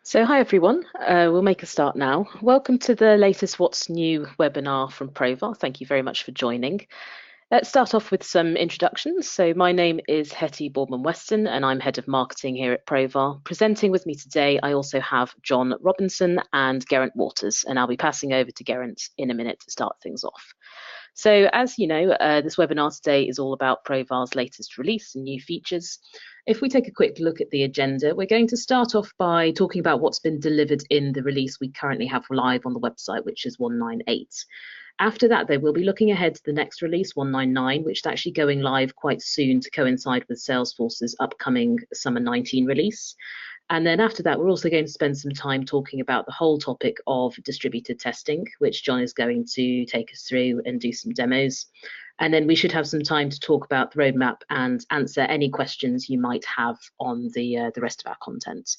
So, hi everyone. We'll make a start now. Welcome to the latest What's New webinar from Provar. Thank you very much for joining. Let's start off with some introductions. So, my name is Hetty Boardman-Weston, and I'm Head of Marketing here at Provar. Presenting with me today, I also have John Robinson and Geraint Waters, and I'll be passing over to Geraint in a minute to start things off. So, as you know, this webinar today is all about Provar's latest release and new features. If we take a quick look at the agenda, we're going to start off by talking about what's been delivered in the release we currently have live on the website, which is 198. After that, they will be looking ahead to the next release, 199, which is actually going live quite soon to coincide with Salesforce's upcoming Summer 19 release. And then after that, we're also going to spend some time talking about the whole topic of distributed testing, which John is going to take us through and do some demos. And then we should have some time to talk about the roadmap and answer any questions you might have on the rest of our content.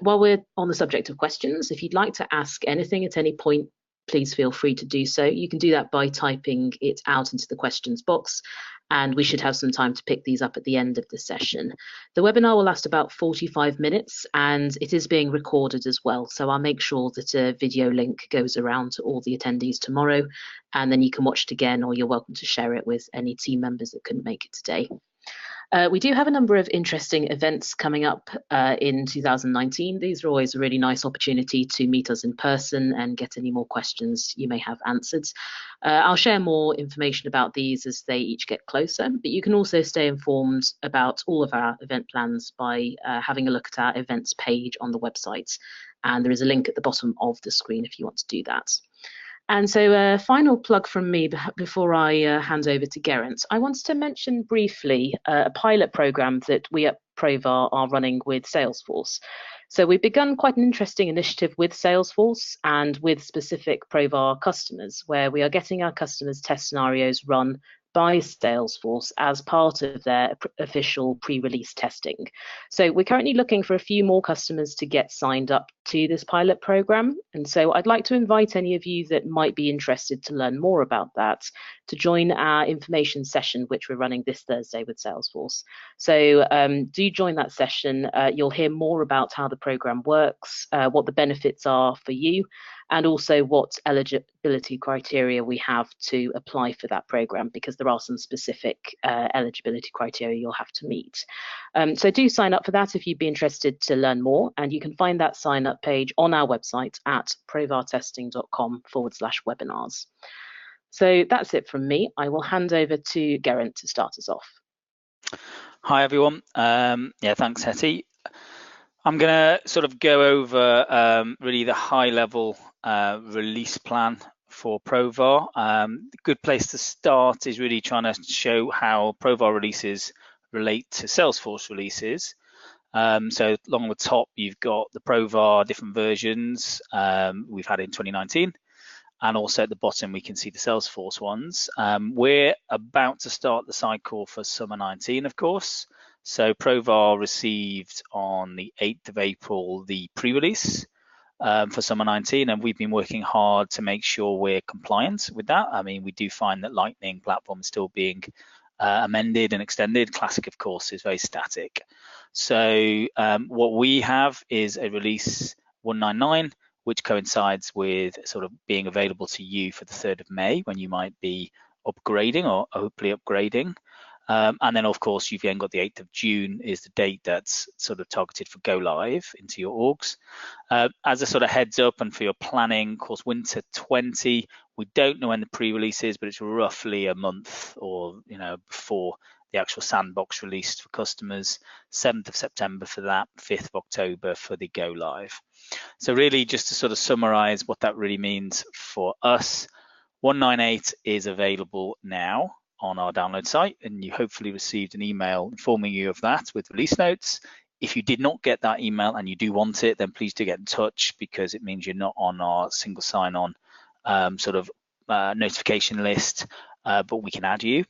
While we're on the subject of questions, if you'd like to ask anything at any point, please feel free to do so. You can do that by typing it out into the questions box, and we should have some time to pick these up at the end of the session. The webinar will last about 45 minutes, and it is being recorded as well. So I'll make sure that a video link goes around to all the attendees tomorrow, and then you can watch it again, or you're welcome to share it with any team members that couldn't make it today. We do have a number of interesting events coming up in 2019. These are always a really nice opportunity to meet us in person and get any more questions you may have answered. I'll share more information about these as they each get closer, but you can also stay informed about all of our event plans by having a look at our events page on the website. And there is a link at the bottom of the screen if you want to do that. And so a final plug from me before I hand over to Geraint. I wanted to mention briefly a pilot program that we at Provar are running with Salesforce. So we've begun quite an interesting initiative with Salesforce and with specific Provar customers, where we are getting our customers' test scenarios run by Salesforce as part of their official pre-release testing. So we're currently looking for a few more customers to get signed up to this pilot program. And so I'd like to invite any of you that might be interested to learn more about that to join our information session, which we're running this Thursday with Salesforce. So do join that session. You'll hear more about how the program works, what the benefits are for you, and also what eligibility criteria we have to apply for that program, because there are some specific eligibility criteria you'll have to meet. So do sign up for that if you'd be interested to learn more, and you can find that sign up page on our website at provartesting.com/webinars. So that's it from me. I will hand over to Geraint to start us off. Hi everyone. Yeah, thanks Hetty. I'm going to sort of go over really the high level release plan for Provar. The good place to start is really trying to show how Provar releases relate to Salesforce releases. So along the top, you've got the Provar different versions we've had in 2019. And also at the bottom, we can see the Salesforce ones. We're about to start the cycle for Summer 19, of course. So Provar received on the 8th of April the pre-release for Summer 19, and we've been working hard to make sure we're compliant with that. I mean, we do find that Lightning platform is still being amended and extended. Classic, of course, is very static. So what we have is a release 199, which coincides with sort of being available to you for the 3rd of May, when you might be upgrading or hopefully upgrading. And then, of course, you've then got the 8th of June is the date that's sort of targeted for go live into your orgs. As a sort of heads up and for your planning, of course, winter 20, we don't know when the pre-release is, but it's roughly a month or, before the actual sandbox released for customers. 7th of September for that, 5th of October for the go live. So really just to sort of summarize what that really means for us, 198 is available now on our download site, and you hopefully received an email informing you of that with release notes. If you did not get that email and you do want it, then please do get in touch, because it means you're not on our single sign-on notification list, but we can add you.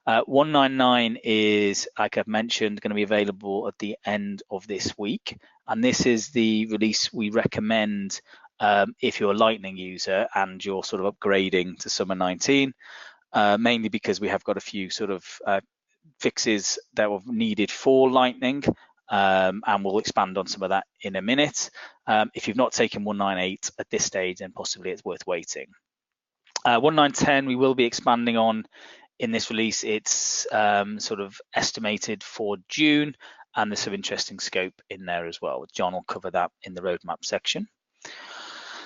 199 is, like I've mentioned, going to be available at the end of this week, and this is the release we recommend if you're a Lightning user and you're sort of upgrading to Summer 19. Mainly because we have got a few sort of fixes that were needed for Lightning and we'll expand on some of that in a minute. If you've not taken 198 at this stage, then possibly it's worth waiting. 1910 we will be expanding on in this release. It's sort of estimated for June, and there's some interesting scope in there as well. John will cover that in the roadmap section.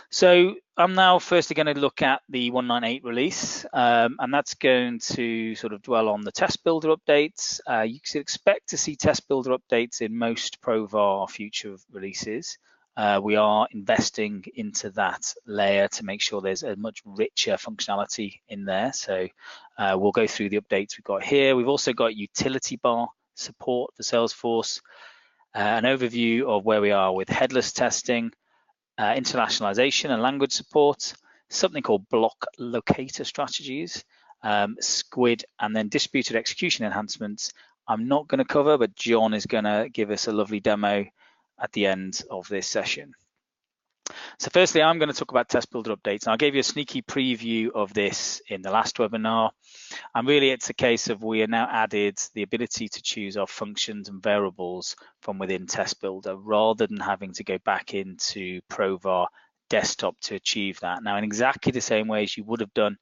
So I'm now firstly going to look at the 198 release, and that's going to sort of dwell on the test builder updates. You can expect to see test builder updates in most Provar future releases. We are investing into that layer to make sure there's a much richer functionality in there. So we'll go through the updates we've got here. We've also got utility bar support for Salesforce, an overview of where we are with headless testing, internationalization and language support, something called block locator strategies, SQUID, and then distributed execution enhancements. I'm not going to cover, but John is going to give us a lovely demo at the end of this session. So firstly, I'm going to talk about test builder updates. And I gave you a sneaky preview of this in the last webinar. And really, it's a case of we have now added the ability to choose our functions and variables from within Test Builder, rather than having to go back into Provar Desktop to achieve that. Now, in exactly the same way as you would have done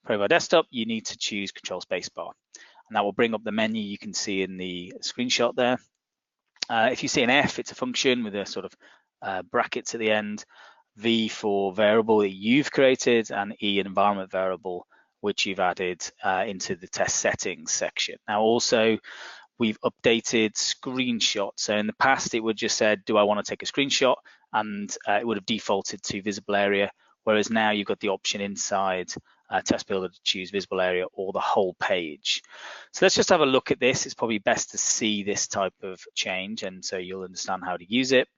Provar Desktop, you need to choose Control Spacebar. And that will bring up the menu you can see in the screenshot there. If you see an F, it's a function with a sort of brackets at the end, V for variable that you've created, and E, an environment variable, which you've added into the test settings section. Now also, we've updated screenshots. So in the past, it would just said, do I want to take a screenshot? And it would have defaulted to visible area, whereas now you've got the option inside Test Builder to choose visible area or the whole page. So let's just have a look at this. It's probably best to see this type of change, and so you'll understand how to use it.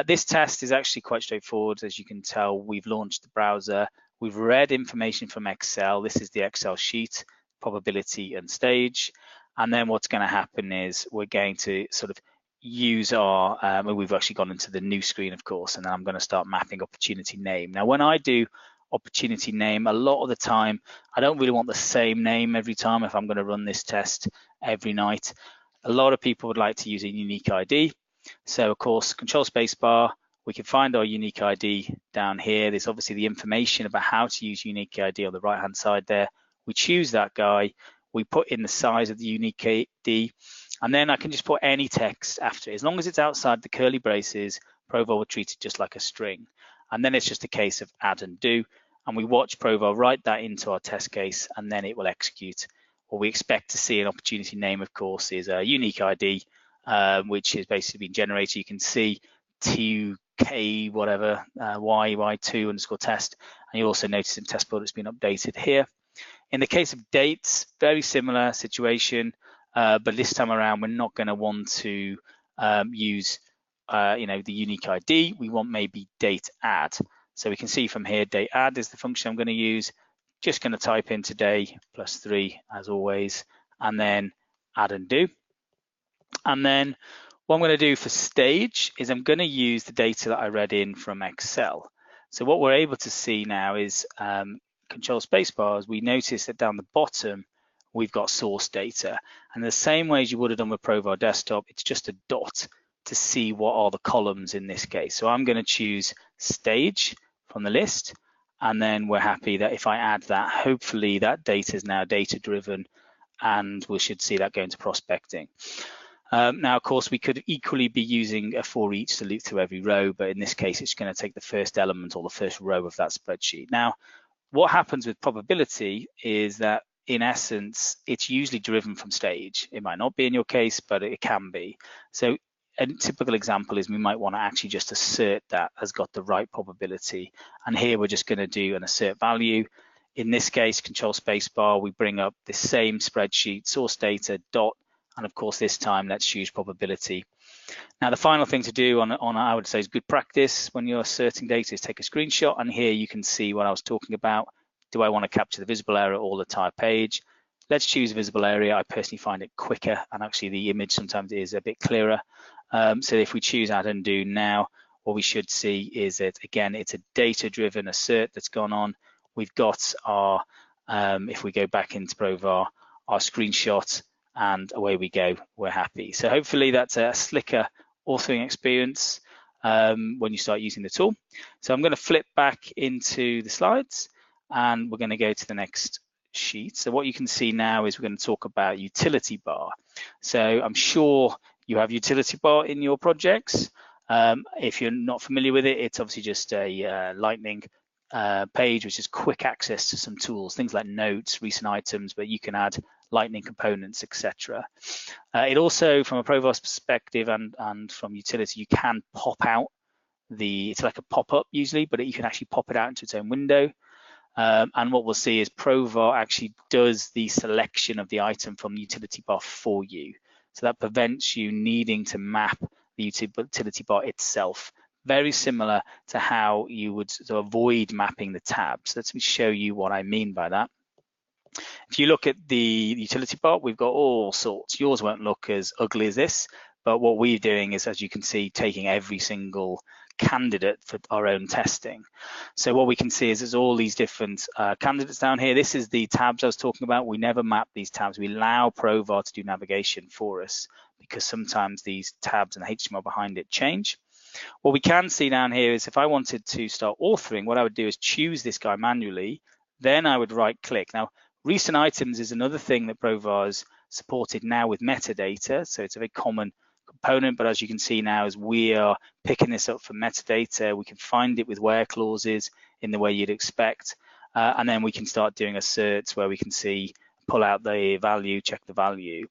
This test is actually quite straightforward. As you can tell, we've launched the browser. We've read information from Excel. This is the Excel sheet, probability and stage. And then what's going to happen is we're going to sort of use our, we've actually gone into the new screen, of course, and then I'm going to start mapping opportunity name. Now, when I do opportunity name, a lot of the time, I don't really want the same name every time if I'm going to run this test every night. A lot of people would like to use a unique ID. So of course, Control Spacebar, we can find our unique ID down here. There's obviously the information about how to use unique ID on the right-hand side there. We choose that guy, we put in the size of the unique ID, and then I can just put any text after it. As long as it's outside the curly braces, Provar will treat it just like a string. And then it's just a case of add and do. And we watch Provar write that into our test case, and then it will execute. What we expect to see an opportunity name, of course, is a unique ID, which has basically been generated. You can see TUK whatever, Y2 underscore test. And you also notice in Test Builder it's been updated here. In the case of dates, very similar situation, but this time around we're not going to want to use the unique ID. We want maybe date add. So we can see from here, date add is the function I'm going to use. Just going to type in today +3 as always, and then add and do. And then what I'm going to do for stage is I'm going to use the data that I read in from Excel. So what we're able to see now is Control Spacebar, we notice that down the bottom, we've got source data. And the same way as you would have done with Provar Desktop, it's just a dot to see what are the columns in this case. So I'm going to choose stage from the list, and then we're happy that if I add that, hopefully that data is now data driven, and we should see that go into prospecting. Now, of course, we could equally be using a for each to loop through every row, but in this case, it's going to take the first element or the first row of that spreadsheet. Now, what happens with probability is that in essence, it's usually driven from stage. It might not be in your case, but it can be. So a typical example is we might want to actually just assert that has got the right probability. And here we're just going to do an assert value. In this case, Control Spacebar, we bring up the same spreadsheet, source data, dot, and of course this time let's choose probability. Now the final thing to do on I would say is good practice when you're asserting data is take a screenshot, and here you can see what I was talking about. Do I want to capture the visible area or the entire page? Let's choose visible area. I personally find it quicker, and actually the image sometimes is a bit clearer. So if we choose add and do now, what we should see is that again it's a data-driven assert that's gone on. We've got our if we go back into Provar, our screenshot, and away we go. We're happy. So hopefully that's a slicker authoring experience when you start using the tool. So I'm going to flip back into the slides, and we're going to go to the next sheet. So what you can see now is we're going to talk about utility bar. So I'm sure you have utility bar in your projects. If you're not familiar with it, it's obviously just a Lightning page, which is quick access to some tools, things like notes, recent items, but you can add Lightning components, etc. It also, from a Provar perspective and from utility, you can pop out it's like a pop-up usually, but you can actually pop it out into its own window. And what we'll see is Provar actually does the selection of the item from the utility bar for you. So that prevents you needing to map the utility bar itself. Very similar to how you would sort of avoid mapping the tabs. Let me show you what I mean by that. If you look at the utility bar, we've got all sorts. Yours won't look as ugly as this, but what we're doing is, as you can see, taking every single candidate for our own testing. So what we can see is there's all these different candidates down here. This is the tabs I was talking about. We never map these tabs. We allow Provar to do navigation for us because sometimes these tabs and the HTML behind it change. What we can see down here is if I wanted to start authoring, what I would do is choose this guy manually, then I would right click. Now, recent items is another thing that Provar's supported now with metadata. So it's a very common component, but as you can see now, as we are picking this up from metadata, we can find it with where clauses in the way you'd expect. And then we can start doing asserts where we can see, pull out the value, check the value.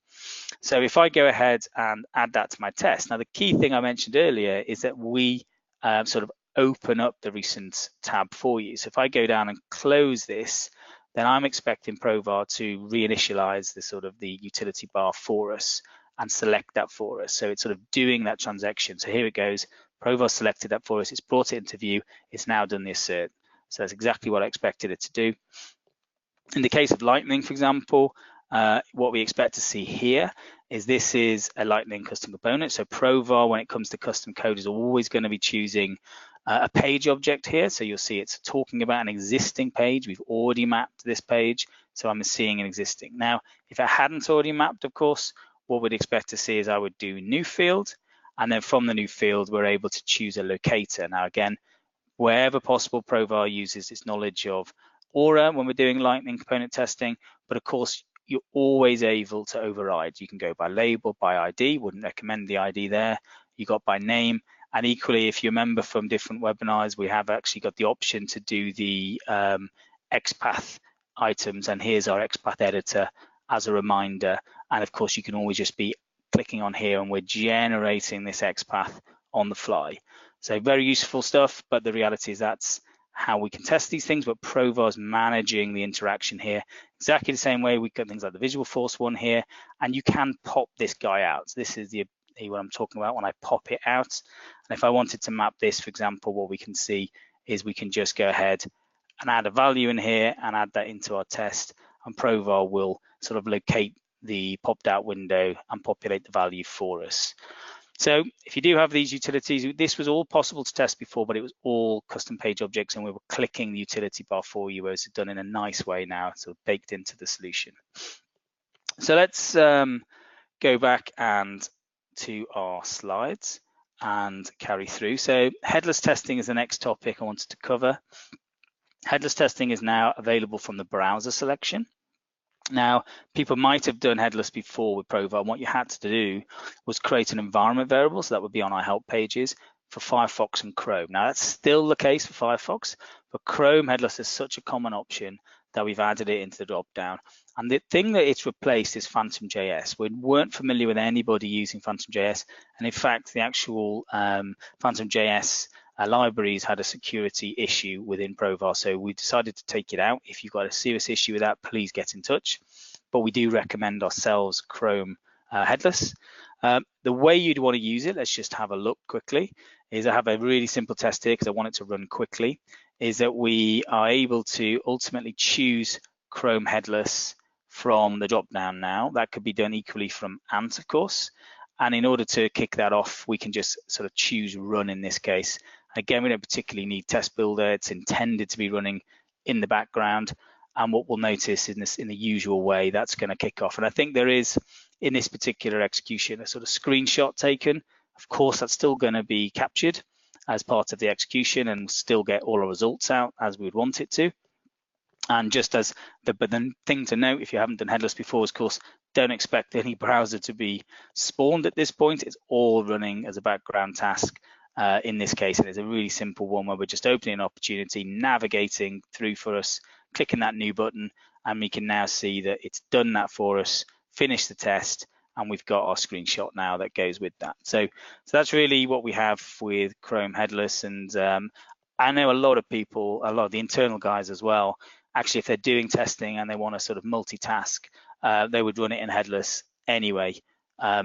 So if I go ahead and add that to my test, now the key thing I mentioned earlier is that we sort of open up the recent tab for you. So if I go down and close this, then I'm expecting Provar to reinitialize the utility bar for us and select that for us. So it's sort of doing that transaction. So here it goes. Provar selected that for us. It's brought it into view. It's now done the assert. So that's exactly what I expected it to do. In the case of Lightning, for example, what we expect to see here is this is a Lightning custom component. So Provar, when it comes to custom code, is always going to be choosing a page object here. So you'll see it's talking about an existing page. We've already mapped this page, so I'm seeing an existing. Now, if I hadn't already mapped, of course, what we'd expect to see is I would do new field, and then from the new field, we're able to choose a locator. Now, again, wherever possible, Provar uses its knowledge of Aura when we're doing Lightning component testing, but of course, you're always able to override. You can go by label, by ID, wouldn't recommend the ID there. You got by name, and equally, if you remember from different webinars, we have actually got the option to do the XPath items, and here's our XPath editor as a reminder. And of course, you can always just be clicking on here and we're generating this XPath on the fly. So very useful stuff, but the reality is that's how we can test these things, but Provar's managing the interaction here. Exactly the same way we've got things like the Visual Force one here, and you can pop this guy out. So this is the what I'm talking about when I pop it out. And if I wanted to map this, for example, what we can see is we can just go ahead and add a value in here and add that into our test, and Provar will sort of locate the popped out window and populate the value for us. So if you do have these utilities, this was all possible to test before, but it was all custom page objects and we were clicking the utility bar for you, whereas it's done in a nice way now, so baked into the solution. So let's go back and to our slides and carry through. So headless testing is the next topic I wanted to cover. Headless testing is now available from the browser selection. Now, people might have done headless before with Provar, and what you had to do was create an environment variable, so that would be on our help pages, for Firefox and Chrome. Now, that's still the case for Firefox, but Chrome headless is such a common option that we've added it into the drop-down. And the thing that it's replaced is Phantom.js. We weren't familiar with anybody using Phantom.js, and in fact, the actual Phantom.js libraries had a security issue within Provar, so we decided to take it out. If you've got a serious issue with that, please get in touch. But we do recommend ourselves Chrome headless. The way you'd want to use it, let's just have a look quickly, is I have a really simple test here because I want it to run quickly, is that we are able to ultimately choose Chrome headless from the drop down now. That could be done equally from Ant, of course. And in order to kick that off, we can just sort of choose run in this case. Again, we don't particularly need test builder. It's intended to be running in the background. And what we'll notice in the usual way, that's going to kick off. And I think there is, in this particular execution, a sort of screenshot taken. Of course, that's still going to be captured as part of the execution and still get all our results out as we would want it to. And just as but the thing to note, if you haven't done headless before, is of course, don't expect any browser to be spawned at this point. It's all running as a background task. In this case, it is a really simple one where we're just opening an opportunity, navigating through for us, clicking that new button, and we can now see that it's done that for us, finished the test, and we've got our screenshot now that goes with that. So that's really what we have with Chrome Headless. And I know a lot of people, a lot of the internal guys as well, actually, if they're doing testing and they want to sort of multitask, they would run it in headless anyway,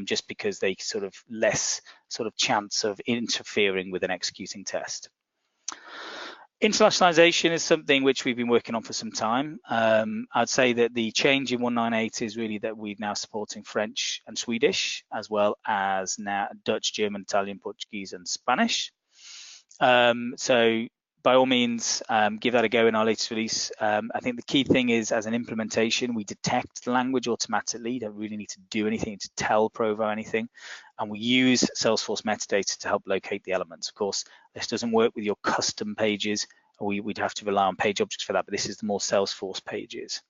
just because they sort of less sort of chance of interfering with an executing test. Internationalization is something which we've been working on for some time. I'd say that the change in 198 is really that we're now supporting French and Swedish, as well as now Dutch, German, Italian, Portuguese, and Spanish. So by all means, give that a go in our latest release. I think the key thing is, as an implementation, we detect the language automatically. You don't really need to do anything to tell Provar anything. And we use Salesforce metadata to help locate the elements. Of course, this doesn't work with your custom pages. We'd have to rely on page objects for that, but this is the more Salesforce pages.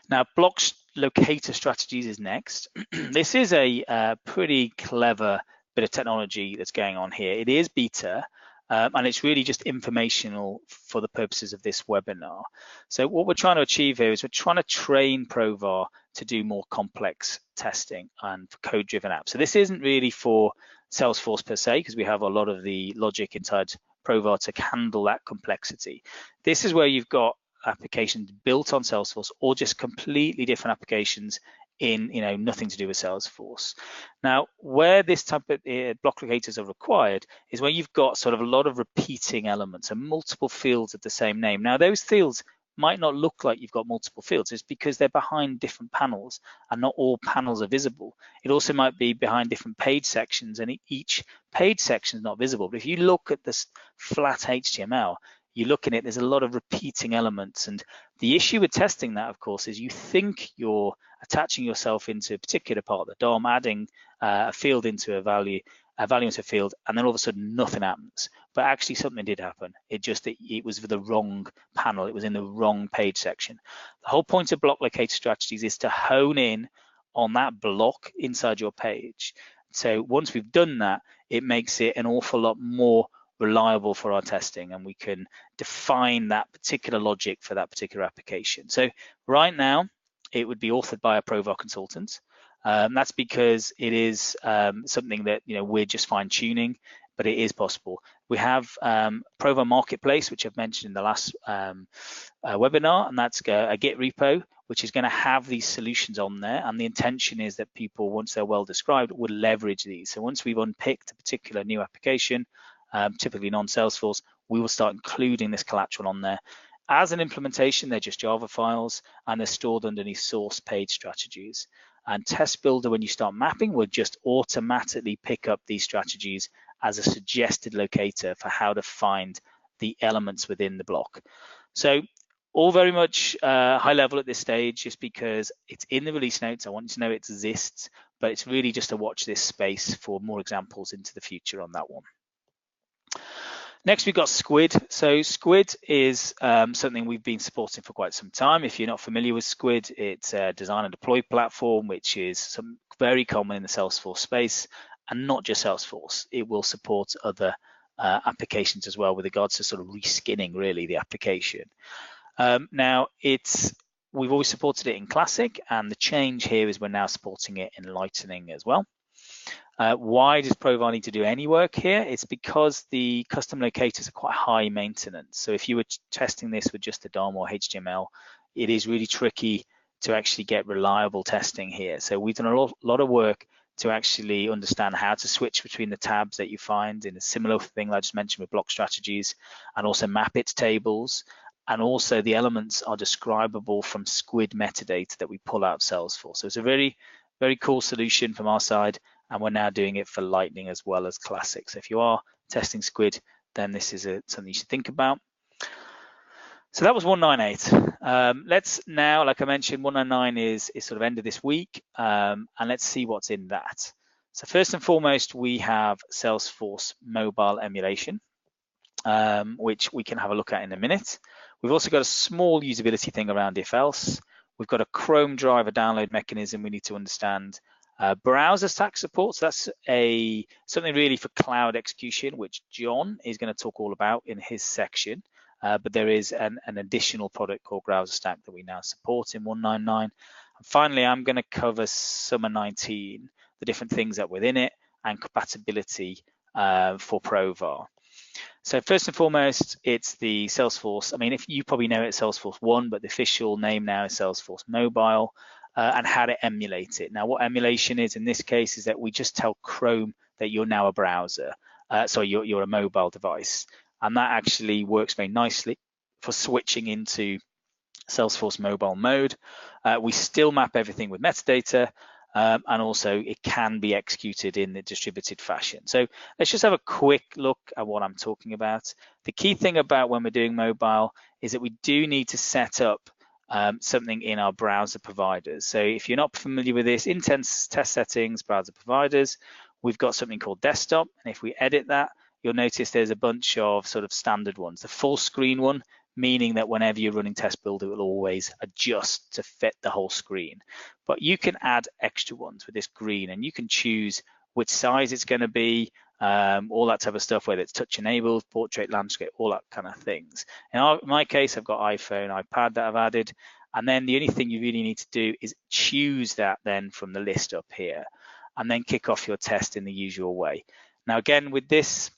Now, block locator strategies is next. This is a pretty clever bit of technology that's going on here. It is beta, and it's really just informational for the purposes of this webinar. So what we're trying to achieve here is we're trying to train Provar to do more complex testing and code-driven apps. So this isn't really for Salesforce per se, because we have a lot of the logic inside Provar to handle that complexity. This is where you've got applications built on Salesforce or just completely different applications in nothing to do with Salesforce. Now, where this type of block locators are required is where you've got sort of a lot of repeating elements and multiple fields of the same name. Now, those fields might not look like you've got multiple fields. It's because they're behind different panels and not all panels are visible. It also might be behind different page sections and each page section is not visible. But if you look at this flat HTML, you look in it, there's a lot of repeating elements. And the issue with testing that, of course, is you think you're attaching yourself into a particular part of the DOM, adding a field into a value into a field, and then all of a sudden nothing happens. But actually something did happen. It was for the wrong panel. It was in the wrong page section. The whole point of block locator strategies is to hone in on that block inside your page. So once we've done that, it makes it an awful lot more reliable for our testing, and we can define that particular logic for that particular application. So right now, it would be authored by a Provar consultant. That's because it is something that we're just fine tuning, but it is possible. We have Provar Marketplace, which I've mentioned in the last webinar, and that's a Git repo, which is going to have these solutions on there. And the intention is that people, once they're well described, would leverage these. So once we've unpicked a particular new application, typically non-Salesforce, we will start including this collateral on there. As an implementation, they're just Java files and they're stored underneath source page strategies. And Test Builder, when you start mapping, will just automatically pick up these strategies as a suggested locator for how to find the elements within the block. So all very much high level at this stage, just because it's in the release notes. I want you to know it exists, but it's really just to watch this space for more examples into the future on that one. Next, we've got Squid. So Squid is something we've been supporting for quite some time. If you're not familiar with Squid, it's a design and deploy platform, which is very common in the Salesforce space, and not just Salesforce. It will support other applications as well with regards to sort of reskinning really the application. Now, we've always supported it in Classic, and the change here is we're now supporting it in Lightning as well. Why does Provar need to do any work here? It's because the custom locators are quite high maintenance. So if you were testing this with just the DOM or HTML, it is really tricky to actually get reliable testing here. So we've done a lot of work to actually understand how to switch between the tabs that you find in a similar thing I just mentioned with block strategies, and also map it to tables. And also the elements are describable from Squid metadata that we pull out of Salesforce. So it's a very, very cool solution from our side. And we're now doing it for Lightning as well as Classic. So if you are testing Squid, then this is something you should think about. So that was 198. Let's now, like I mentioned, 199 is sort of end of this week, and let's see what's in that. So first and foremost, we have Salesforce mobile emulation, which we can have a look at in a minute. We've also got a small usability thing around if else. We've got a Chrome driver download mechanism we need to understand. Browser stack support, so that's something really for cloud execution, which John is going to talk all about in his section. But there is an additional product called Browser Stack that we now support in 199. And finally, I'm going to cover Summer 19, the different things that are within it, and compatibility for Provar. So first and foremost, it's the Salesforce. I mean, if you probably know it as Salesforce One, but the official name now is Salesforce Mobile, and how to emulate it. Now, what emulation is in this case is that we just tell Chrome that you're now a browser. Sorry, you're a mobile device. And that actually works very nicely for switching into Salesforce mobile mode. We still map everything with metadata, and also it can be executed in the distributed fashion. So let's just have a quick look at what I'm talking about. The key thing about when we're doing mobile is that we do need to set up something in our browser providers. So if you're not familiar with this, in test settings, browser providers, we've got something called desktop. And if we edit that, you'll notice there's a bunch of sort of standard ones. The full screen one, meaning that whenever you're running test build, it will always adjust to fit the whole screen. But you can add extra ones with this green, and you can choose which size it's going to be, all that type of stuff, whether it's touch enabled, portrait, landscape, all that kind of things. In my case, I've got iPhone, iPad that I've added, and then the only thing you really need to do is choose that then from the list up here, and then kick off your test in the usual way. Now, again, with this,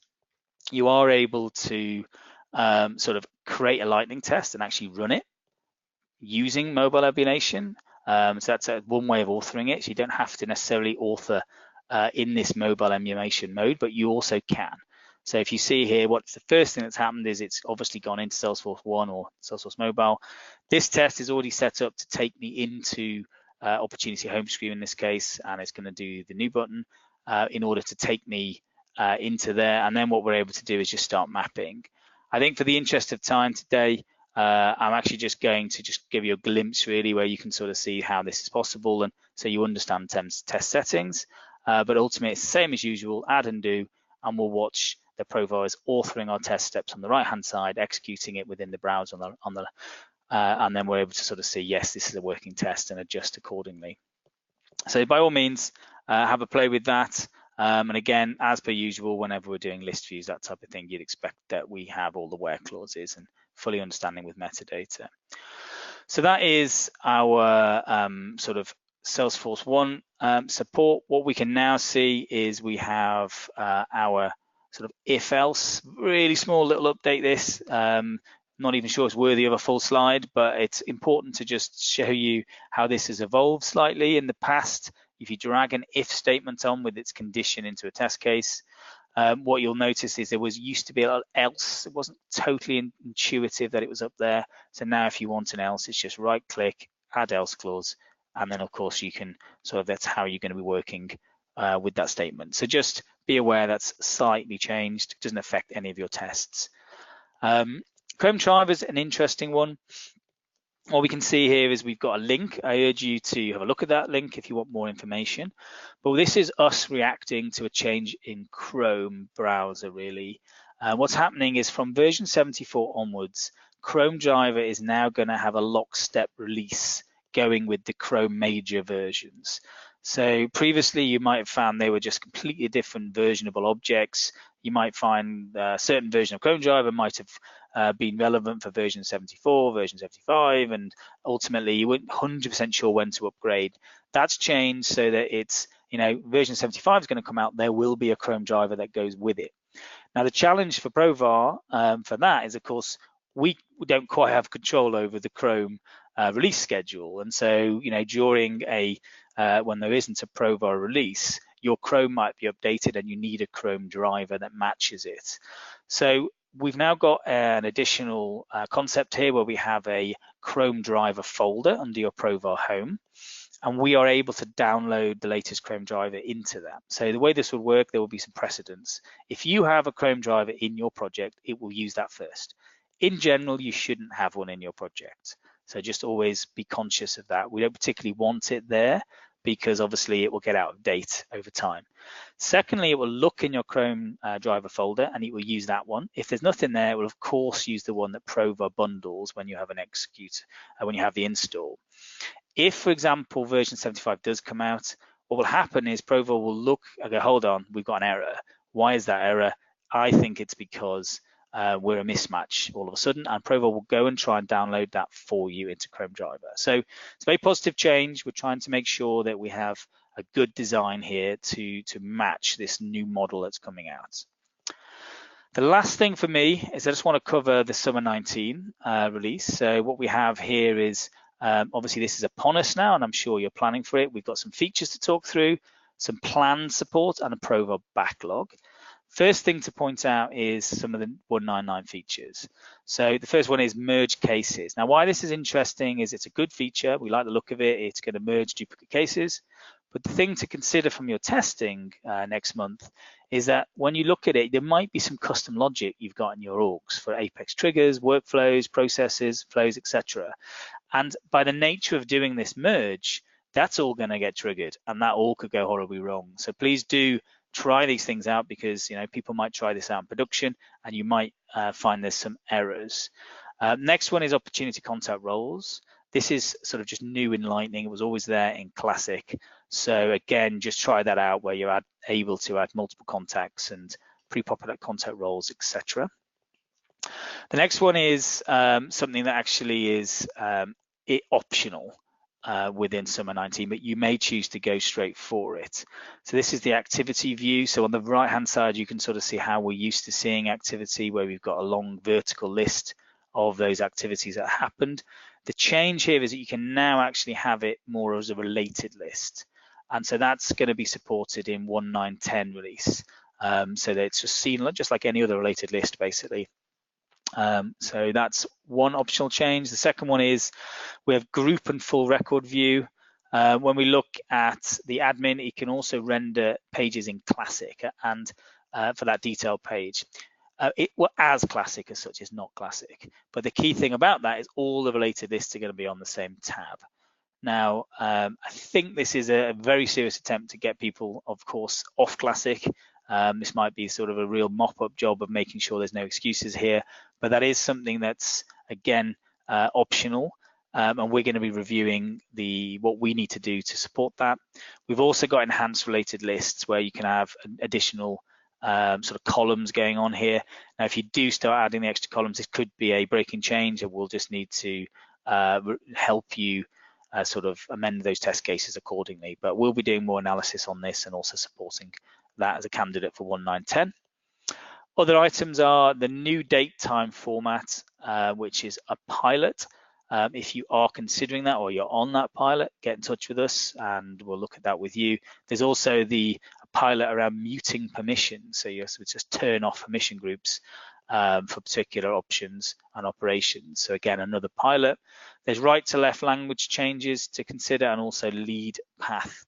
you are able to sort of create a lightning test and actually run it using mobile emulation. So that's one way of authoring it. So you don't have to necessarily author in this mobile emulation mode, but you also can. So if you see here, what's the first thing that's happened is it's obviously gone into Salesforce One or Salesforce Mobile. This test is already set up to take me into Opportunity Home Screen in this case, and it's going to do the new button in order to take me into there. And then what we're able to do is just start mapping. I think for the interest of time today, I'm actually just going to just give you a glimpse really where you can sort of see how this is possible, and so you understand test settings. But ultimately it's the same as usual, add and do, and we'll watch the Provar is authoring our test steps on the right hand side, executing it within the browser and then we're able to sort of see, yes, this is a working test, and adjust accordingly. So by all means, have a play with that. And again, as per usual, whenever we're doing list views, that type of thing, you'd expect that we have all the where clauses and fully understanding with metadata. So that is our sort of Salesforce One support. What we can now see is we have our sort of if else, really small little update this. Not even sure it's worthy of a full slide, but it's important to just show you how this has evolved slightly in the past. If you drag an if statement on with its condition into a test case, what you'll notice is there used to be an else. It wasn't totally intuitive that it was up there. So now if you want an else, it's just right click, add else clause, and then of course you can that's how you're going to be working with that statement. So just be aware that's slightly changed. It doesn't affect any of your tests. Chrome driver is an interesting one. What we can see here is we've got a link. I urge you to have a look at that link if you want more information. But this is us reacting to a change in Chrome browser, really. What's happening is from version 74 onwards, Chrome driver is now going to have a lockstep release going with the Chrome major versions. So previously you might have found they were just completely different versionable objects. You might find a certain version of Chrome driver might have been relevant for version 74, version 75, and ultimately you weren't 100% sure when to upgrade. That's changed so that it's, version 75 is going to come out. There will be a Chrome driver that goes with it. Now the challenge for Provar for that is, of course, we don't quite have control over the Chrome release schedule, and so during when there isn't a Provar release, your Chrome might be updated and you need a Chrome driver that matches it. So we've now got an additional concept here where we have a Chrome driver folder under your Provar home, and we are able to download the latest Chrome driver into that. So the way this would work, there will be some precedents. If you have a Chrome driver in your project, it will use that first. in general, you shouldn't have one in your project. So just always be conscious of that. We don't particularly want it there because obviously it will get out of date over time. Secondly, it will look in your Chrome driver folder and it will use that one. If there's nothing there, it will of course use the one that Provar bundles when you have an execute, when you have the install. If, for example, version 75 does come out, what will happen is Provar will look and go, hold on, we've got an error. Why is that error? I think it's because we're a mismatch all of a sudden, and Provar will go and try and download that for you into Chrome driver. So it's a very positive change. We're trying to make sure that we have a good design here to match this new model that's coming out. The last thing for me is I just want to cover the summer 19 release. So what we have here is obviously this is upon us now, and I'm sure you're planning for it. We've got some features to talk through, some planned support, and a Provar backlog. First thing to point out is some of the 199 features. So the first one is merge cases. Now, why this is interesting is it's a good feature. We like the look of it. It's going to merge duplicate cases. But the thing to consider from your testing next month is that when you look at it, there might be some custom logic you've got in your orgs for Apex triggers, workflows, processes, flows, etc. And by the nature of doing this merge, that's all going to get triggered, and that all could go horribly wrong. So please do try these things out, because people might try this out in production and you might find there's some errors. Next one is opportunity contact roles. This is sort of just new in Lightning. It was always there in Classic. So again, just try that out where you're able to add multiple contacts and pre-populate contact roles, etc. The next one is something that actually is optional within Summer 19, but you may choose to go straight for it. So this is the activity view. So on the right-hand side, you can sort of see how we're used to seeing activity, where we've got a long vertical list of those activities that happened. The change here is that you can now actually have it more as a related list. And so that's going to be supported in 1.9.10 release. So that it's just seen just like any other related list, basically. So that's one optional change. The second one is we have group and full record view. When we look at the admin, it can also render pages in Classic and for that detailed page. As Classic as such, is not Classic. But the key thing about that is all the related lists are going to be on the same tab. Now, I think this is a very serious attempt to get people, of course, off Classic. This might be sort of a real mop-up job of making sure there's no excuses here, but that is something that's, again, optional, and we're going to be reviewing what we need to do to support that. We've also got enhanced related lists where you can have additional sort of columns going on here. Now, if you do start adding the extra columns, this could be a breaking change, and we'll just need to help you sort of amend those test cases accordingly. But we'll be doing more analysis on this and also supporting that as a candidate for 1.9.10. Other items are the new date time format, which is a pilot. If you are considering that or you're on that pilot, get in touch with us and we'll look at that with you. There's also the pilot around muting permissions. So you just turn off permission groups for particular options and operations. So again, another pilot. There's right to left language changes to consider, and also lead path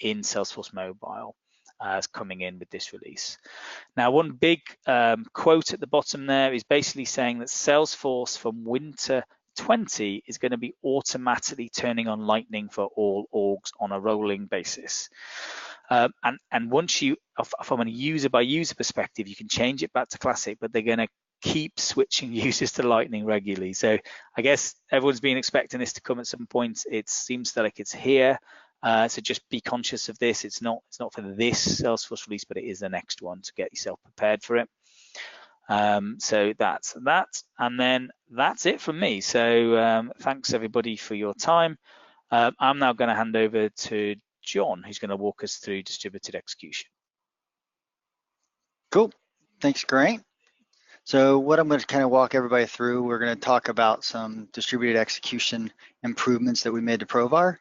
in Salesforce Mobile as coming in with this release. Now, one big quote at the bottom there is basically saying that Salesforce from winter 20 is going to be automatically turning on Lightning for all orgs on a rolling basis. And once you, from a user by user perspective, you can change it back to Classic, but they're going to keep switching users to Lightning regularly. So I guess everyone's been expecting this to come at some point. It seems like it's here. So just be conscious of this. It's not for this Salesforce release, but it is the next one to get yourself prepared for it. So that's that, and then that's it from me. So thanks everybody for your time. I'm now going to hand over to John, who's going to walk us through distributed execution. Cool, thanks, Grant. So what I'm going to kind of walk everybody through, we're going to talk about some distributed execution improvements that we made to Provar.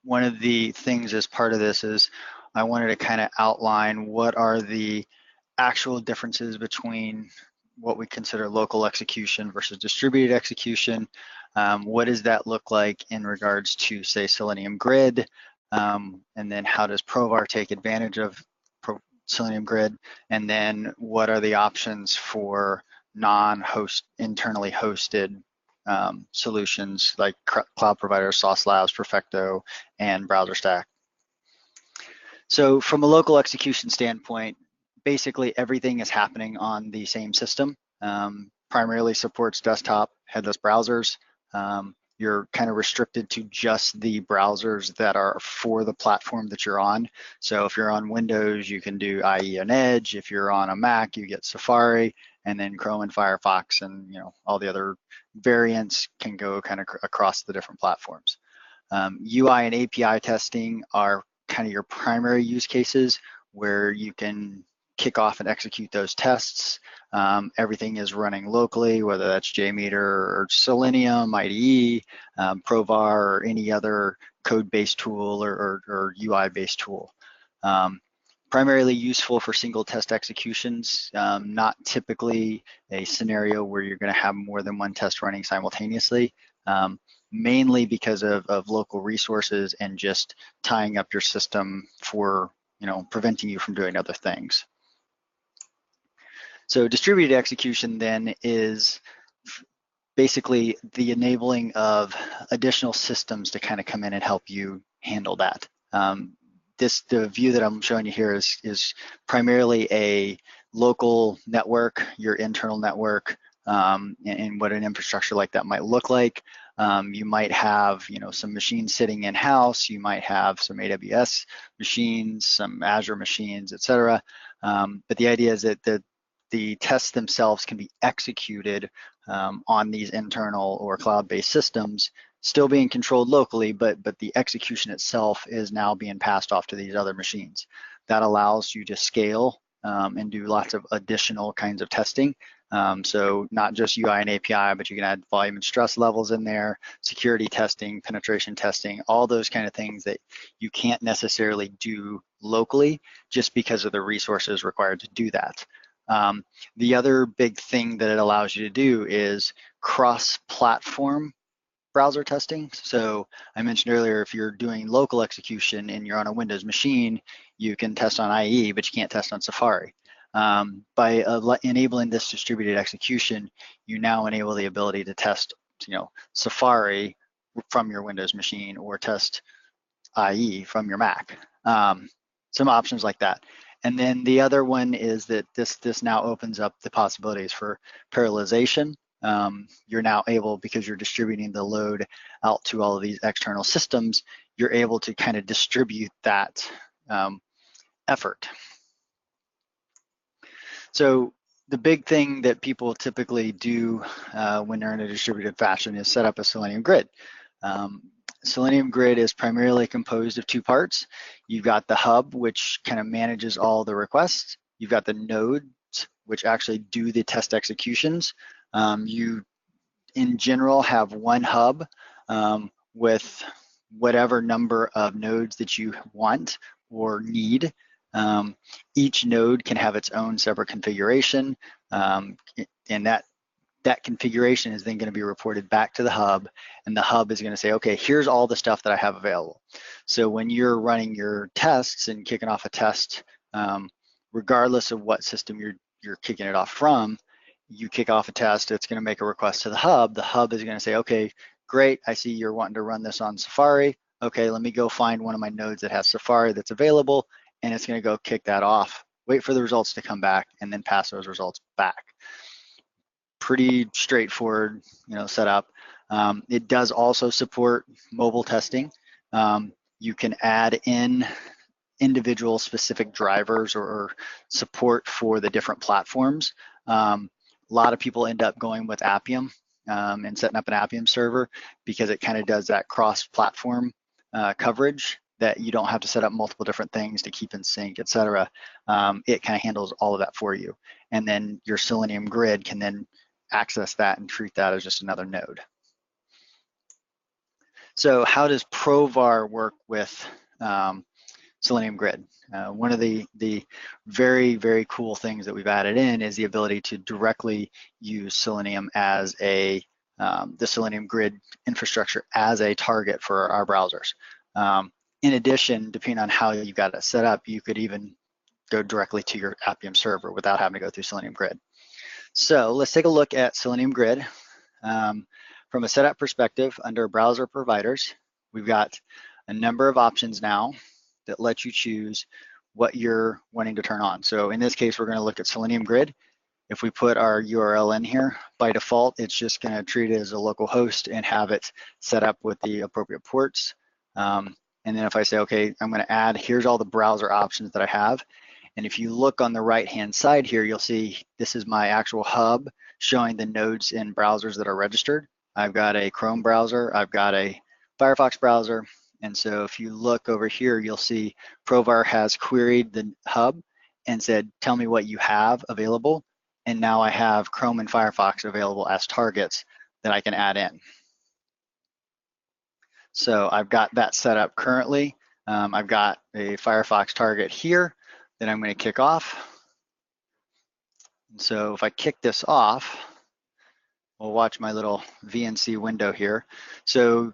One of the things as part of this is I wanted to kind of outline what are the actual differences between what we consider local execution versus distributed execution. What does that look like in regards to, say, Selenium Grid? And then how does Provar take advantage of Selenium Grid? And then what are the options for non-host, internally hosted solutions like cloud providers, Sauce Labs, Perfecto, and BrowserStack. So from a local execution standpoint, basically everything is happening on the same system. Primarily supports desktop headless browsers. You're kind of restricted to just the browsers that are for the platform that you're on. So if you're on Windows, you can do IE and Edge. If you're on a Mac, you get Safari, and then Chrome and Firefox, and all the other variants can go kind of across the different platforms. UI and API testing are kind of your primary use cases where you can kick off and execute those tests. Everything is running locally, whether that's JMeter or Selenium, IDE, Provar, or any other code-based tool or UI-based tool. Primarily useful for single test executions, not typically a scenario where you're going to have more than one test running simultaneously, mainly because of local resources and just tying up your system for preventing you from doing other things. So distributed execution then is basically the enabling of additional systems to kind of come in and help you handle that. The view that I'm showing you here is primarily a local network, your internal network, and what an infrastructure like that might look like. You might have some machines sitting in-house, you might have some AWS machines, some Azure machines, etc. But the idea is that the tests themselves can be executed on these internal or cloud-based systems, still being controlled locally, but the execution itself is now being passed off to these other machines. That allows you to scale and do lots of additional kinds of testing. So not just UI and API, but you can add volume and stress levels in there, security testing, penetration testing, all those kind of things that you can't necessarily do locally just because of the resources required to do that. The other big thing that it allows you to do is cross-platform browser testing. So I mentioned earlier, if you're doing local execution and you're on a Windows machine, you can test on IE, but you can't test on Safari. By enabling this distributed execution, you now enable the ability to test, Safari from your Windows machine or test IE from your Mac. Some options like that. And then the other one is that this now opens up the possibilities for parallelization. You're now able, because you're distributing the load out to all of these external systems, you're able to kind of distribute that effort. So the big thing that people typically do when they're in a distributed fashion is set up a Selenium grid. Selenium grid is primarily composed of two parts. You've got the hub, which kind of manages all the requests. You've got the nodes, which actually do the test executions. You, in general, have one hub with whatever number of nodes that you want or need. Each node can have its own separate configuration, and that configuration is then going to be reported back to the hub, and the hub is going to say, okay, here's all the stuff that I have available. So when you're running your tests and kicking off a test, regardless of what system you're kicking it off from, you kick off a test, it's going to make a request to the hub. The hub is going to say, okay, great, I see you're wanting to run this on Safari. Okay, let me go find one of my nodes that has Safari that's available, and it's going to go kick that off, wait for the results to come back, and then pass those results back. Pretty straightforward, setup. It does also support mobile testing. You can add in individual specific drivers or support for the different platforms. A lot of people end up going with Appium and setting up an Appium server because it kind of does that cross-platform coverage that you don't have to set up multiple different things to keep in sync, etc. It kind of handles all of that for you. And then your Selenium grid can then access that and treat that as just another node. So how does Provar work with Selenium Grid? One of the very, very cool things that we've added in is the ability to directly use Selenium as the Selenium Grid infrastructure as a target for our browsers. In addition, depending on how you got it set up, you could even go directly to your Appium server without having to go through Selenium Grid. So let's take a look at Selenium Grid. From a setup perspective, under browser providers, we've got a number of options now that let you choose what you're wanting to turn on. So in this case, we're going to look at Selenium Grid. If we put our URL in here, by default, it's just going to treat it as a local host and have it set up with the appropriate ports. And then if I say, okay, I'm going to add, here's all the browser options that I have. And if you look on the right-hand side here, you'll see this is my actual hub showing the nodes in browsers that are registered. I've got a Chrome browser, I've got a Firefox browser. And so if you look over here, you'll see Provar has queried the hub and said, tell me what you have available. And now I have Chrome and Firefox available as targets that I can add in. So I've got that set up currently. I've got a Firefox target here that I'm going to kick off. And so if I kick this off, we'll watch my little VNC window here. So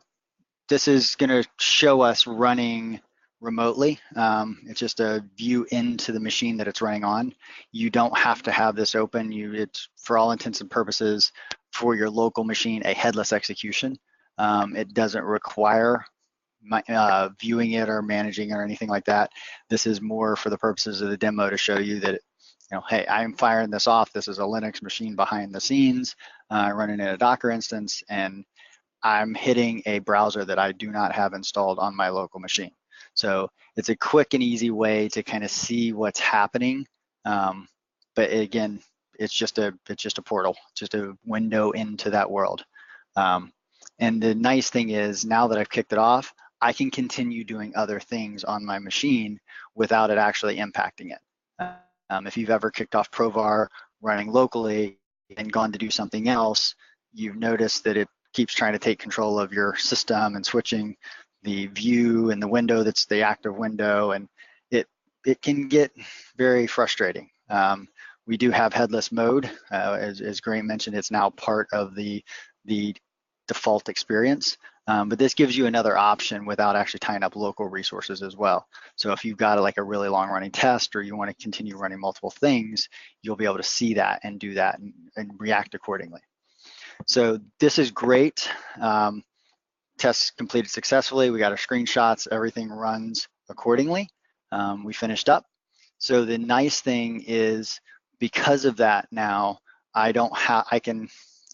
this is going to show us running remotely. It's just a view into the machine that it's running on. You don't have to have this open. It's, for all intents and purposes, for your local machine, a headless execution. It doesn't require viewing it or managing it or anything like that. This is more for the purposes of the demo to show you that, hey, I'm firing this off. This is a Linux machine behind the scenes, running in a Docker instance, and I'm hitting a browser that I do not have installed on my local machine. So it's a quick and easy way to kind of see what's happening. But again, it's just a portal, just a window into that world. And the nice thing is, now that I've kicked it off, I can continue doing other things on my machine without it actually impacting it. If you've ever kicked off Provar running locally and gone to do something else, you've noticed that it keeps trying to take control of your system and switching the view and the window that's the active window, and it can get very frustrating. We do have headless mode. As Graham mentioned, it's now part of the default experience, but this gives you another option without actually tying up local resources as well. So if you've got like a really long running test, or you want to continue running multiple things, you'll be able to see that and do that and react accordingly. So this is great. Tests completed successfully. We got our screenshots, everything runs accordingly. We finished up. So the nice thing is, because of that now, I can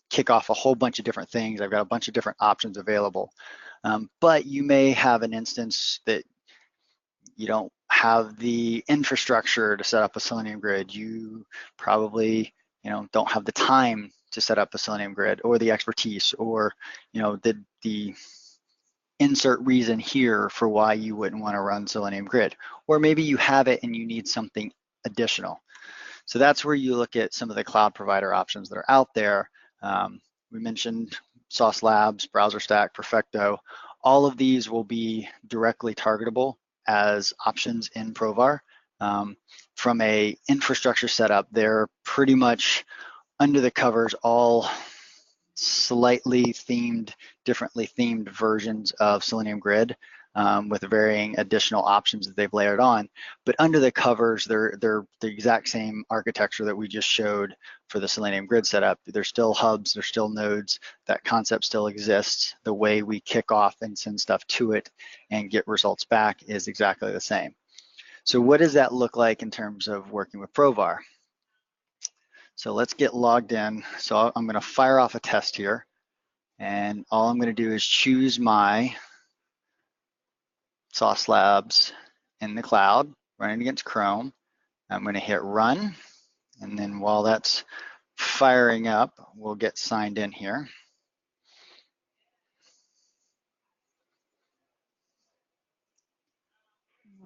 kick off a whole bunch of different things. I've got a bunch of different options available. But you may have an instance that you don't have the infrastructure to set up a Selenium Grid. You probably don't have the time to set up a Selenium Grid, or the expertise, or the insert reason here for why you wouldn't want to run Selenium Grid. Or maybe you have it and you need something additional. So that's where you look at some of the cloud provider options that are out there. We mentioned Sauce Labs, Browser Stack, Perfecto. All of these will be directly targetable as options in Provar. From a infrastructure setup, they're pretty much under the covers, all slightly themed, differently themed versions of Selenium Grid, with varying additional options that they've layered on. But under the covers, they're the exact same architecture that we just showed for the Selenium Grid setup. There's still hubs, there's still nodes, that concept still exists. The way we kick off and send stuff to it and get results back is exactly the same. So what does that look like in terms of working with Provar? So let's get logged in. So I'm going to fire off a test here, and all I'm going to do is choose my Sauce Labs in the cloud, running against Chrome. I'm going to hit run, and then while that's firing up, we'll get signed in here.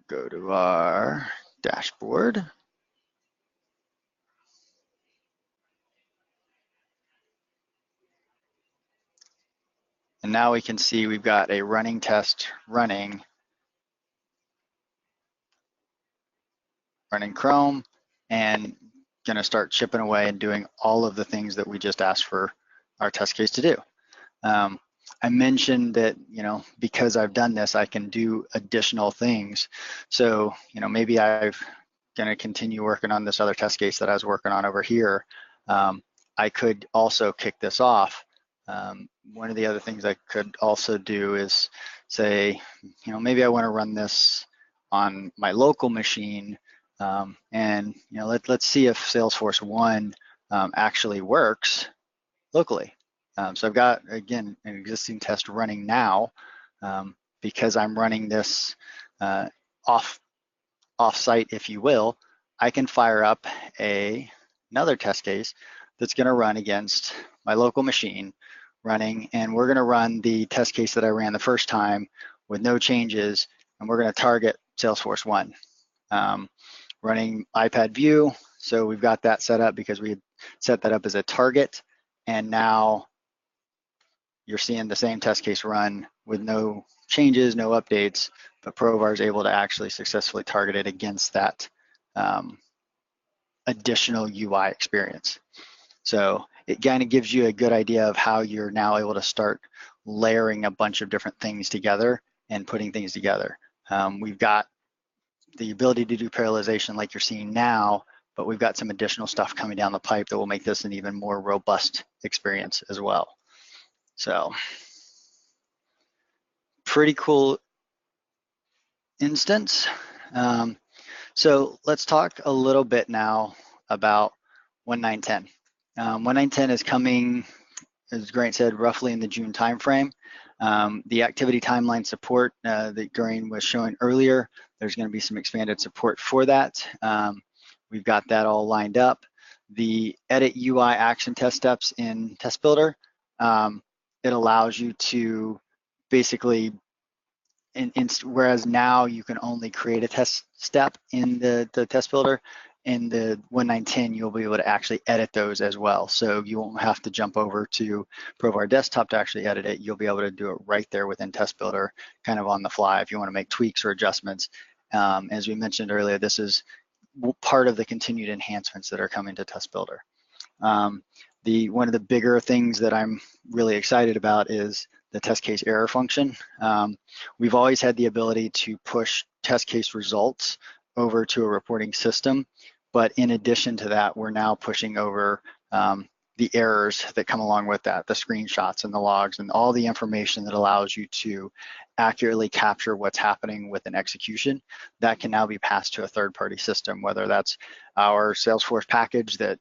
Go to our dashboard. And now we can see we've got a running test running Chrome, and going to start chipping away and doing all of the things that we just asked for our test case to do. I mentioned that, because I've done this, I can do additional things. So, maybe I'm going to continue working on this other test case that I was working on over here. I could also kick this off. One of the other things I could also do is say, maybe I want to run this on my local machine, and let's see if Salesforce 1 actually works locally. So I've got, again, an existing test running now, because I'm running this off-site, if you will. I can fire up another test case that's going to run against my local machine running, and we're going to run the test case that I ran the first time with no changes, and we're going to target Salesforce 1. Running iPad view, so we've got that set up because we had set that up as a target, and now you're seeing the same test case run with no changes, no updates, but Provar is able to actually successfully target it against that additional UI experience. So it kind of gives you a good idea of how you're now able to start layering a bunch of different things together and putting things together. We've got the ability to do parallelization like you're seeing now, but we've got some additional stuff coming down the pipe that will make this an even more robust experience as well. So pretty cool instance. So let's talk a little bit now about 1910. 1910 is coming, as Grant said, roughly in the June timeframe. The activity timeline support that Grant was showing earlier, there's going to be some expanded support for that. We've got that all lined up. The edit UI action test steps in Test Builder, it allows you to basically, whereas now you can only create a test step in the Test Builder, in the 1910 you'll be able to actually edit those as well. So you won't have to jump over to Provar Desktop to actually edit it. You'll be able to do it right there within Test Builder, kind of on the fly if you want to make tweaks or adjustments. As we mentioned earlier, this is part of the continued enhancements that are coming to Test Builder. One of the bigger things that I'm really excited about is the test case error function. We've always had the ability to push test case results over to a reporting system, but in addition to that, we're now pushing over the errors that come along with that, the screenshots and the logs and all the information that allows you to accurately capture what's happening with an execution. That can now be passed to a third-party system, whether that's our Salesforce package that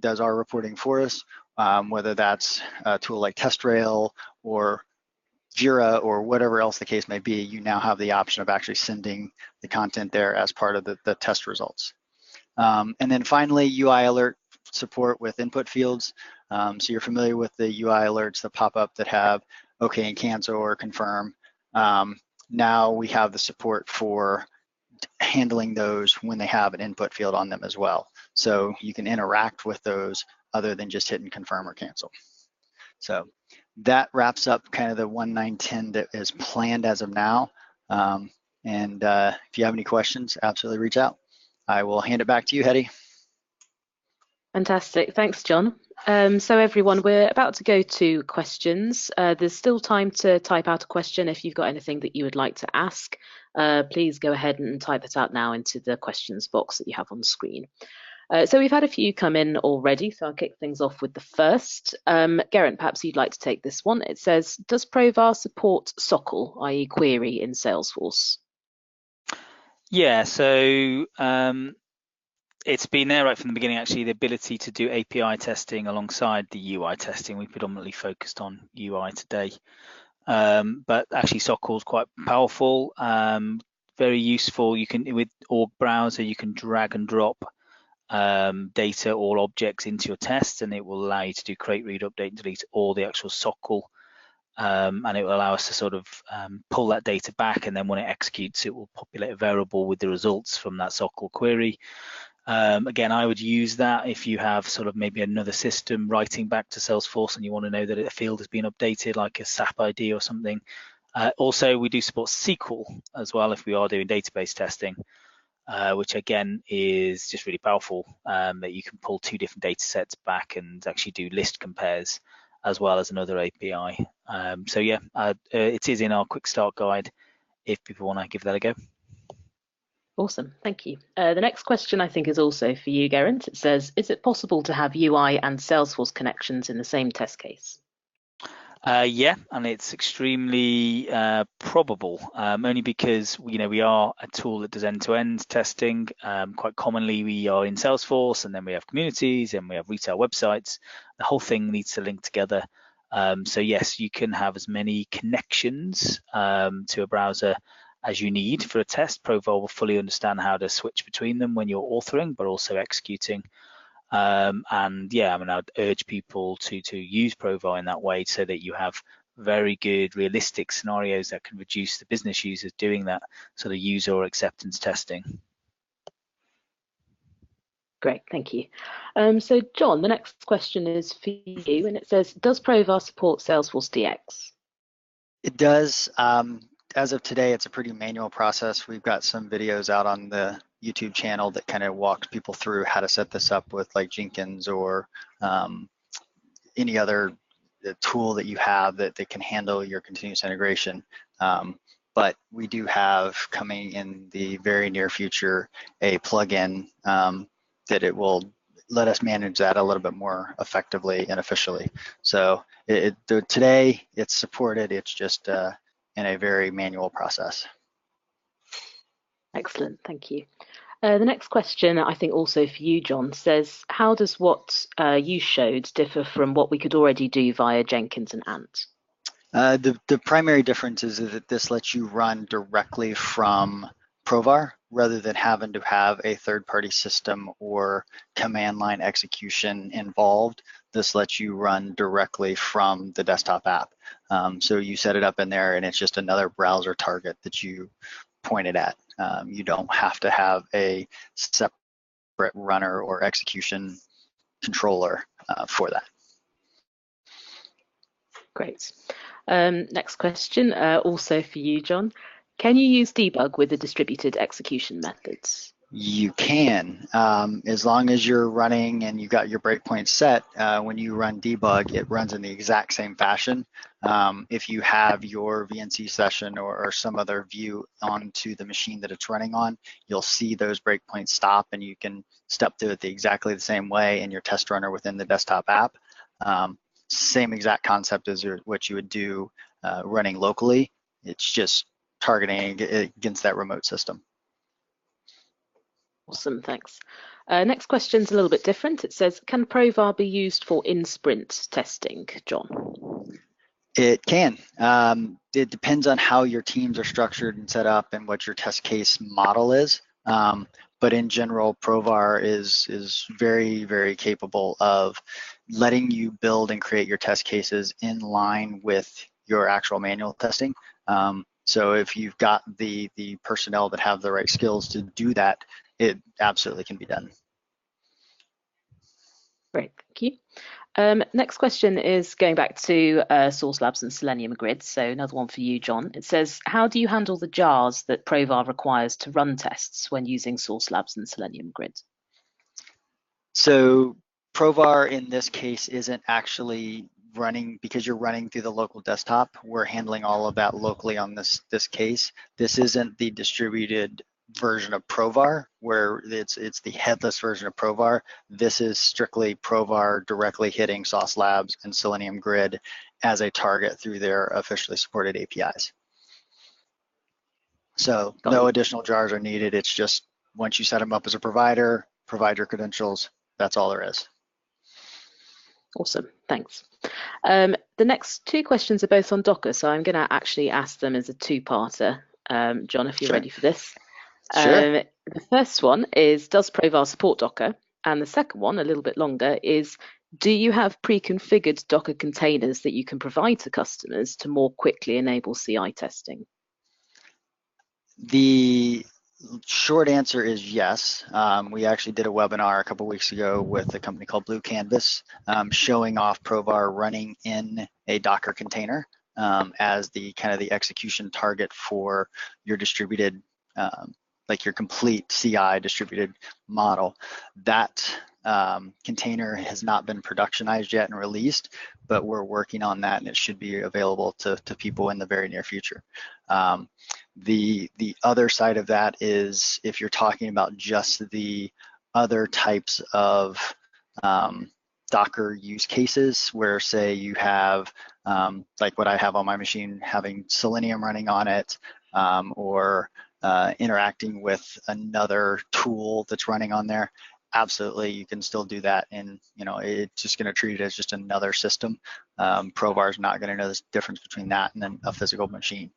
does our reporting for us, whether that's a tool like TestRail or Jira or whatever else the case may be. You now have the option of actually sending the content there as part of the test results. And then finally, UI alert support with input fields. So you're familiar with the UI alerts that pop up that have OK and cancel or confirm. Now we have the support for handling those when they have an input field on them as well. So you can interact with those other than just hitting confirm or cancel. So that wraps up kind of the 1910 that is planned as of now. If you have any questions, absolutely reach out. I will hand it back to you, Hetty. Fantastic. Thanks, John. So everyone, we're about to go to questions. There's still time to type out a question if you've got anything that you would like to ask. Please go ahead and type it out now into the questions box that you have on screen. So we've had a few come in already, so I'll kick things off with the first. Geraint, perhaps you'd like to take this one. It says, does Provar support SOQL, i.e. query in Salesforce? Yeah, so it's been there right from the beginning, actually, the ability to do API testing alongside the UI testing. We predominantly focused on UI today. But actually SOQL is quite powerful, very useful. You can, with org browser, you can drag and drop data or objects into your tests, and it will allow you to do create, read, update, and delete all the actual SOQL, and it will allow us to sort of pull that data back, and then when it executes, it will populate a variable with the results from that SOQL query. Again, I would use that if you have sort of maybe another system writing back to Salesforce and you want to know that a field has been updated, like a SAP ID or something. Also, we do support SQL as well if we are doing database testing. Which again is just really powerful, that you can pull two different data sets back and actually do list compares as well as another API. So yeah, it is in our quick start guide if people want to give that a go. Awesome, thank you. The next question I think is also for you, Geraint. It says, is it possible to have UI and Salesforce connections in the same test case? Yeah, and it's extremely probable, only because we are a tool that does end-to-end testing. Quite commonly, we are in Salesforce, and then we have communities, and we have retail websites. The whole thing needs to link together. So yes, you can have as many connections to a browser as you need for a test. Provar will fully understand how to switch between them when you're authoring, but also executing. And yeah, I mean, I'd urge people to use Provar in that way so that you have very good, realistic scenarios that can reduce the business users doing that sort of user or acceptance testing. Great, thank you. So John, the next question is for you, and it says, does Provar support Salesforce DX? It does. As of today, it's a pretty manual process. We've got some videos out on the YouTube channel that kind of walks people through how to set this up with like Jenkins or any other tool that you have that can handle your continuous integration. But we do have coming in the very near future a plugin that it will let us manage that a little bit more effectively and efficiently. So today it's supported, it's just in a very manual process. Excellent, thank you. The next question, I think also for you, John, says, how does what you showed differ from what we could already do via Jenkins and Ant? The primary difference is that this lets you run directly from Provar rather than having to have a third-party system or command line execution involved. This lets you run directly from the desktop app. So you set it up in there and it's just another browser target that you pointed at. You don't have to have a separate runner or execution controller for that. Great. Next question, also for you, John. Can you use debug with the distributed execution methods? You can, as long as you're running and you got your breakpoint set. When you run debug, it runs in the exact same fashion. If you have your VNC session or some other view onto the machine that it's running on, you'll see those breakpoints stop, and you can step through it exactly the same way in your test runner within the desktop app. Same exact concept as what you would do running locally. It's just targeting against that remote system. Awesome, thanks. Next question's a little bit different. It says, can Provar be used for in-sprint testing, John? It can. It depends on how your teams are structured and set up and what your test case model is. But in general, Provar is very, very capable of letting you build and create your test cases in line with your actual manual testing. So if you've got the personnel that have the right skills to do that, it absolutely can be done. Great, thank you. Next question is going back to Source Labs and Selenium Grid. So another one for you, John. It says, how do you handle the jars that Provar requires to run tests when using Source Labs and Selenium Grid? So Provar in this case isn't actually running, because you're running through the local desktop. We're handling all of that locally on this case. This isn't the distributed version of Provar where it's the headless version of Provar. This is strictly Provar directly hitting Sauce Labs and Selenium Grid as a target through their officially supported APIs. So no additional jars are needed. It's just once you set them up as a provider, provide your credentials, that's all there is. Awesome, thanks. The next two questions are both on Docker, so I'm going to actually ask them as a two-parter. John, if you're ready for this. Sure. The first one is, does Provar support Docker? And the second one, a little bit longer, is, do you have pre-configured Docker containers that you can provide to customers to more quickly enable CI testing? The short answer is yes. We actually did a webinar a couple weeks ago with a company called Blue Canvas, showing off Provar running in a Docker container as the kind of the execution target for your distributed, like your complete CI distributed model. That container has not been productionized yet and released, but we're working on that, and it should be available to people in the very near future. The other side of that is if you're talking about just the other types of Docker use cases where, say, you have like what I have on my machine, having Selenium running on it, or interacting with another tool that's running on there. Absolutely, you can still do that, and it's just going to treat it as just another system. Provar is not going to know the difference between that and then a physical machine.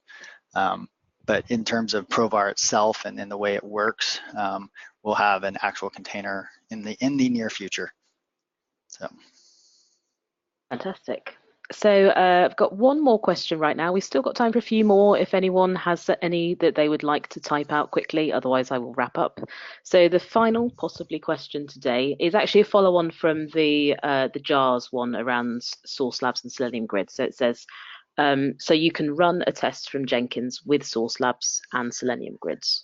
But in terms of Provar itself and the way it works, we'll have an actual container in the near future. So. Fantastic. So I've got one more question right now. We've still got time for a few more if anyone has any that they would like to type out quickly. Otherwise, I will wrap up. So the final possibly question today is actually a follow-on from the JARS one around Source Labs and Selenium Grid. So it says, so you can run a test from Jenkins with Source Labs and Selenium Grids.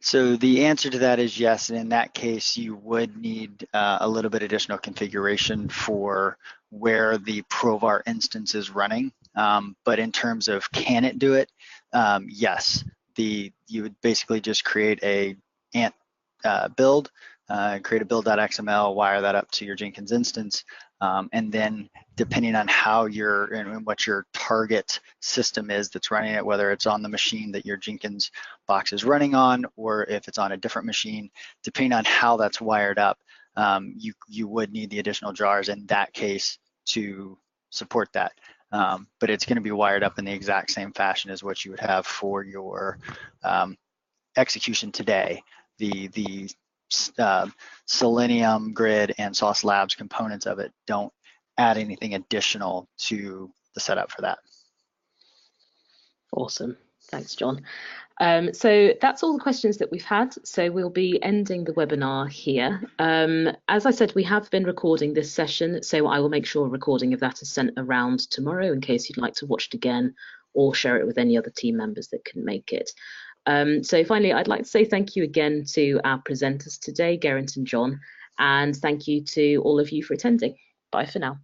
So the answer to that is yes, and in that case, you would need a little bit additional configuration for where the Provar instance is running. But in terms of can it do it, yes. You would basically just create a ant build, create a build.xml, wire that up to your Jenkins instance, and then depending on how and what your target system is that's running it, whether it's on the machine that your Jenkins box is running on, or if it's on a different machine, depending on how that's wired up, you would need the additional jars in that case to support that. But it's going to be wired up in the exact same fashion as what you would have for your execution today. The Selenium Grid and Sauce Labs components of it don't add anything additional to the setup for that. Awesome. Thanks, John. So that's all the questions that we've had. So we'll be ending the webinar here. As I said, we have been recording this session, so I will make sure a recording of that is sent around tomorrow in case you'd like to watch it again or share it with any other team members that couldn't make it. So finally, I'd like to say thank you again to our presenters today, Geraint and John, and thank you to all of you for attending. Bye for now.